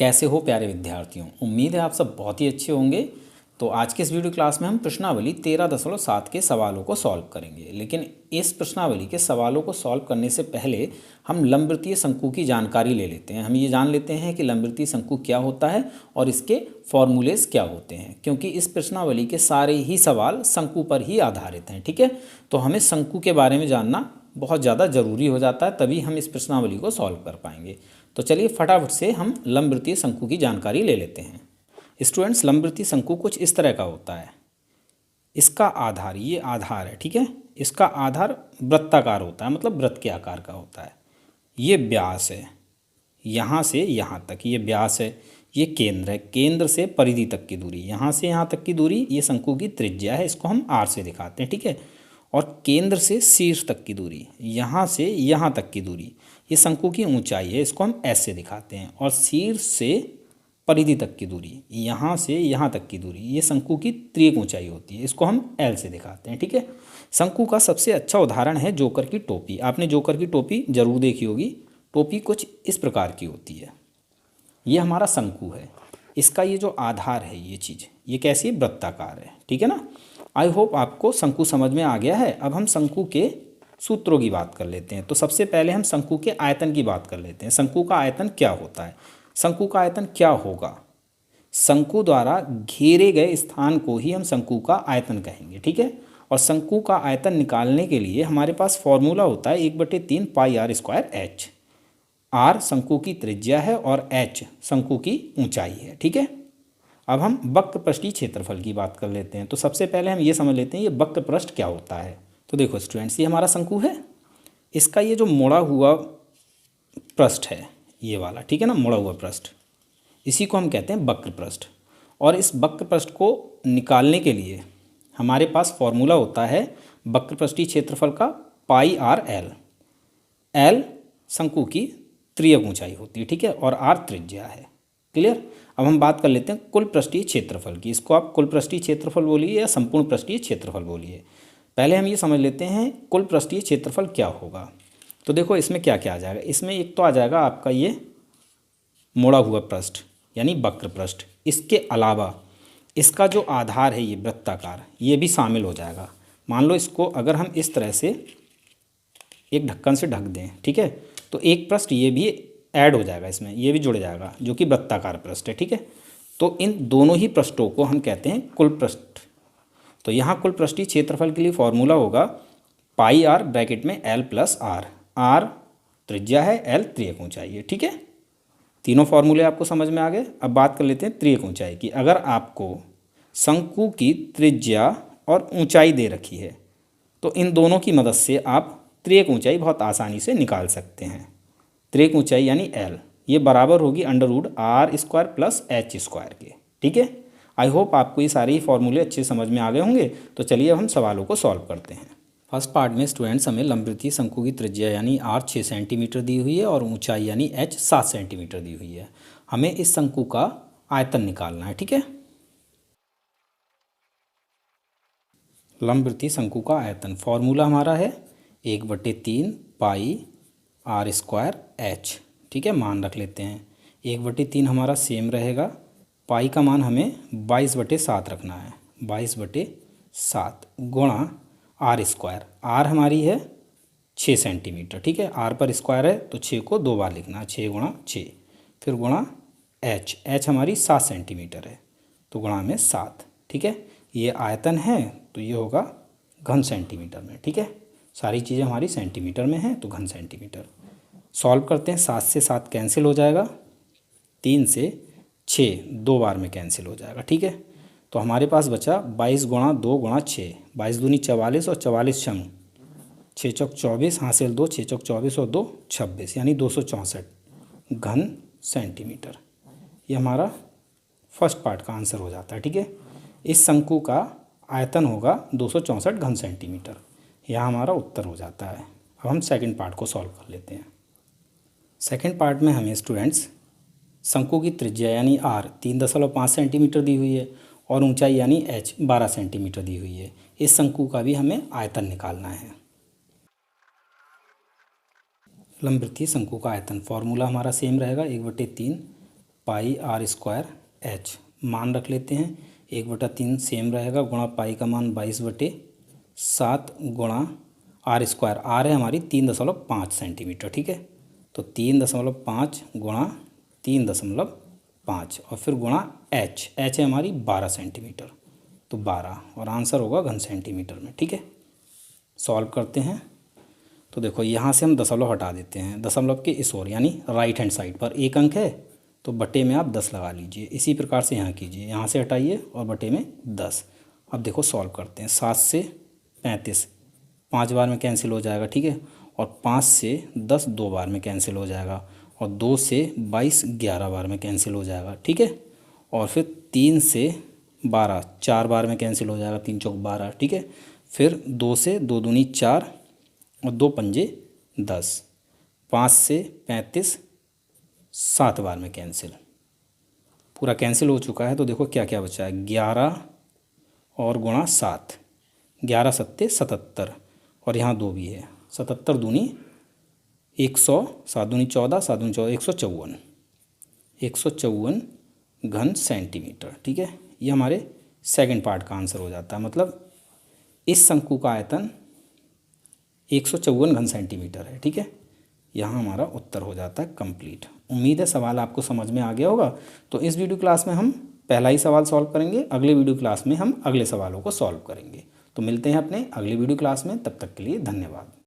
कैसे हो प्यारे विद्यार्थियों। उम्मीद है आप सब बहुत ही अच्छे होंगे। तो आज के इस वीडियो क्लास में हम प्रश्नावली 13.7 के सवालों को सॉल्व करेंगे। लेकिन इस प्रश्नावली के सवालों को सॉल्व करने से पहले हम लंबवृत्तीय शंकु की जानकारी ले लेते हैं। हम ये जान लेते हैं कि लंबवृत्तीय शंकु क्या होता है और इसके फॉर्मूलेज क्या होते हैं, क्योंकि इस प्रश्नावली के सारे ही सवाल शंकु पर ही आधारित हैं। ठीक है, तो हमें शंकु के बारे में जानना बहुत ज़्यादा ज़रूरी हो जाता है, तभी हम इस प्रश्नावली को सॉल्व कर पाएंगे। तो चलिए फटाफट से हम लंबवृत्तीय शंकु की जानकारी ले लेते हैं। स्टूडेंट्स, लंबवृत्तीय शंकु कुछ इस तरह का होता है। इसका आधार, ये आधार है, ठीक है, इसका आधार वृत्ताकार होता है, मतलब वृत्त के आकार का होता है। ये व्यास है, यहाँ से यहाँ तक ये व्यास है। ये केंद्र है, केंद्र से परिधि तक की दूरी, यहाँ से यहाँ तक की दूरी ये शंकु की त्रिज्या है, इसको हम आर से दिखाते हैं। ठीक है, और केंद्र से शीर्ष तक की दूरी, यहाँ से यहाँ तक की दूरी ये शंकु की ऊंचाई है, इसको हम एस से दिखाते हैं। और शीर्ष से परिधि तक की दूरी, यहाँ से यहाँ तक की दूरी ये शंकु की त्रियक ऊंचाई होती है, इसको हम एल से दिखाते हैं। ठीक है, शंकु का सबसे अच्छा उदाहरण है जोकर की टोपी। आपने जोकर की टोपी जरूर देखी होगी। टोपी कुछ इस प्रकार की होती है। ये हमारा शंकु है, इसका ये जो आधार है, ये चीज़ ये कैसी है, वृत्ताकार है। ठीक है ना। आई होप आपको शंकु समझ में आ गया है। अब हम शंकु के सूत्रों की बात कर लेते हैं। तो सबसे पहले हम शंकु के आयतन की बात कर लेते हैं। शंकु का आयतन क्या होता है, शंकु का आयतन क्या होगा। शंकु द्वारा घेरे गए स्थान को ही हम शंकु का आयतन कहेंगे। ठीक है, और शंकु का आयतन निकालने के लिए हमारे पास फॉर्मूला होता है 1/3 पाई आर स्क्वायर एच। आर शंकु की त्रिज्या है और एच शंकु की ऊंचाई है। ठीक है, अब हम वक्र पृष्ठीय क्षेत्रफल की बात कर लेते हैं। तो सबसे पहले हम ये समझ लेते हैं ये वक्र पृष्ठ क्या होता है। तो देखो स्टूडेंट्स, ये हमारा शंकु है, इसका ये जो मुड़ा हुआ पृष्ठ है ये वाला, ठीक है ना, मुड़ा हुआ पृष्ठ, इसी को हम कहते हैं वक्र पृष्ठ। और इस वक्र पृष्ठ को निकालने के लिए हमारे पास फॉर्मूला होता है वक्र पृष्ठीय क्षेत्रफल का पाई आर एल। एल शंकु की त्रियक ऊंचाई होती है, ठीक है, और आर त्रिज्या है। क्लियर। अब हम बात कर लेते हैं कुल पृष्ठीय क्षेत्रफल की। इसको आप कुल पृष्ठीय क्षेत्रफल बोलिए या संपूर्ण पृष्ठीय क्षेत्रफल बोलिए। पहले हम ये समझ लेते हैं कुल पृष्ठीय क्षेत्रफल क्या होगा। तो देखो इसमें क्या क्या आ जाएगा। इसमें एक तो आ जाएगा आपका ये मुड़ा हुआ पृष्ठ यानी वक्र पृष्ठ। इसके अलावा इसका जो आधार है ये वृत्ताकार, ये भी शामिल हो जाएगा। मान लो इसको अगर हम इस तरह से एक ढक्कन से ढक दें, ठीक है, तो एक पृष्ठ ये भी ऐड हो जाएगा, इसमें ये भी जुड़ जाएगा, जो कि वृत्ताकार पृष्ठ है। ठीक है, तो इन दोनों ही पृष्ठों को हम कहते हैं कुल पृष्ठ। तो यहाँ कुल पृष्ठीय क्षेत्रफल के लिए फॉर्मूला होगा पाई आर ब्रैकेट में एल प्लस आर। आर त्रिज्या है, एल त्रियक ऊंचाई है। ठीक है, तीनों फॉर्मूले आपको समझ में आ गए। अब बात कर लेते हैं त्रियक ऊंचाई की। अगर आपको शंकु की त्रिज्या और ऊंचाई दे रखी है तो इन दोनों की मदद से आप त्रियक ऊंचाई बहुत आसानी से निकाल सकते हैं। त्रियक ऊंचाई यानी एल ये बराबर होगी √r² प्लस h² के। ठीक है, आई होप आपको ये सारे ही फॉर्मूले अच्छे समझ में आ गए होंगे। तो चलिए अब हम सवालों को सॉल्व करते हैं। फर्स्ट पार्ट में स्टूडेंट्स हमें लंबवृत्तीय शंकु की त्रिज्या यानी r 6 सेंटीमीटर दी हुई है और ऊंचाई यानी h 7 सेंटीमीटर दी हुई है। हमें इस शंकु का आयतन निकालना है। ठीक है, लंबवृत्तीय शंकु का आयतन फॉर्मूला हमारा है 1/3 पाई r² h। ठीक है, मान रख लेते हैं 1/3 हमारा सेम रहेगा। पाई का मान हमें 22/7 रखना है, 22/7 गुणा r²। आर हमारी है 6 सेंटीमीटर। ठीक है, आर पर स्क्वायर है तो 6 को 2 बार लिखना है, 6 गुणा 6, फिर गुणा h हमारी 7 सेंटीमीटर है तो गुणा में 7। ठीक है, ये आयतन है तो ये होगा घन सेंटीमीटर में। ठीक है, सारी चीज़ें हमारी सेंटीमीटर में हैं तो घन सेंटीमीटर। सॉल्व करते हैं, 7 से 7 कैंसिल हो जाएगा, 3 से 6 2 बार में कैंसिल हो जाएगा। ठीक है, तो हमारे पास बचा 22 गुणा 2 गुणा 6, 22 दूनी 44 और 44 छंग 6 चौक 24, हासिल 2, 6 चौक 24 और 2 26 यानी 264 घन सेंटीमीटर। ये हमारा फर्स्ट पार्ट का आंसर हो जाता है। ठीक है, इस शंकु का आयतन होगा 264 घन सेंटीमीटर। यह हमारा उत्तर हो जाता है। अब हम सेकंड पार्ट को सॉल्व कर लेते हैं। सेकंड पार्ट में हमें स्टूडेंट्स शंकु की त्रिज्या यानी r 3.5 सेंटीमीटर दी हुई है और ऊंचाई यानी h 12 सेंटीमीटर दी हुई है। इस शंकु का भी हमें आयतन निकालना है। लंबवृत्तीय शंकु का आयतन फॉर्मूला हमारा सेम रहेगा 1/3 पाई आर स्क्वायर एच, मान रख लेते हैं 1/3 सेम रहेगा, गुणा पाई का मान 22/7 गुणा आर स्क्वायर, आर है हमारी 3.5 सेंटीमीटर, ठीक है। तो 3.5 गुणा 3.5 और फिर गुणा एच, एच है हमारी 12 सेंटीमीटर, तो 12 और आंसर होगा घन सेंटीमीटर में, ठीक है। सॉल्व करते हैं। तो देखो यहाँ से हम दशमलव हटा देते हैं, दशमलव के इस ओर यानी राइट हैंड साइड पर एक अंक है तो बटे में आप 10 लगा लीजिए। इसी प्रकार से यहाँ कीजिए, यहाँ से हटाइए और बटे में 10। अब देखो सॉल्व करते हैं। 7 से 35 5 बार में कैंसिल हो जाएगा, ठीक है। और 5 से 10 2 बार में कैंसिल हो जाएगा, और 2 से 22 11 बार में कैंसिल हो जाएगा, ठीक है। और फिर 3 से 12 4 बार में कैंसिल हो जाएगा, 3 चौक 12, ठीक है। फिर 2 से 2 दूनी 4 और 2 पंजे 10, 5 से 35 7 बार में कैंसिल, पूरा कैंसिल हो चुका है। तो देखो क्या क्या बचा है, 11 और गुणा 7, 11 सत्ते 77 और यहाँ 2 भी है, 77 दूनी 100, 7 दूनी 14, 7 दूनी 14, 154, 154 घन सेंटीमीटर, ठीक है। ये हमारे सेकंड पार्ट का आंसर हो जाता है, मतलब इस शंकु का आयतन 154 घन सेंटीमीटर है, ठीक है। यहाँ हमारा उत्तर हो जाता है कंप्लीट। उम्मीद है सवाल आपको समझ में आ गया होगा। तो इस वीडियो क्लास में हम पहला ही सवाल सॉल्व करेंगे, अगले वीडियो क्लास में हम अगले सवालों को सॉल्व करेंगे। तो मिलते हैं अपने अगले वीडियो क्लास में, तब तक के लिए धन्यवाद।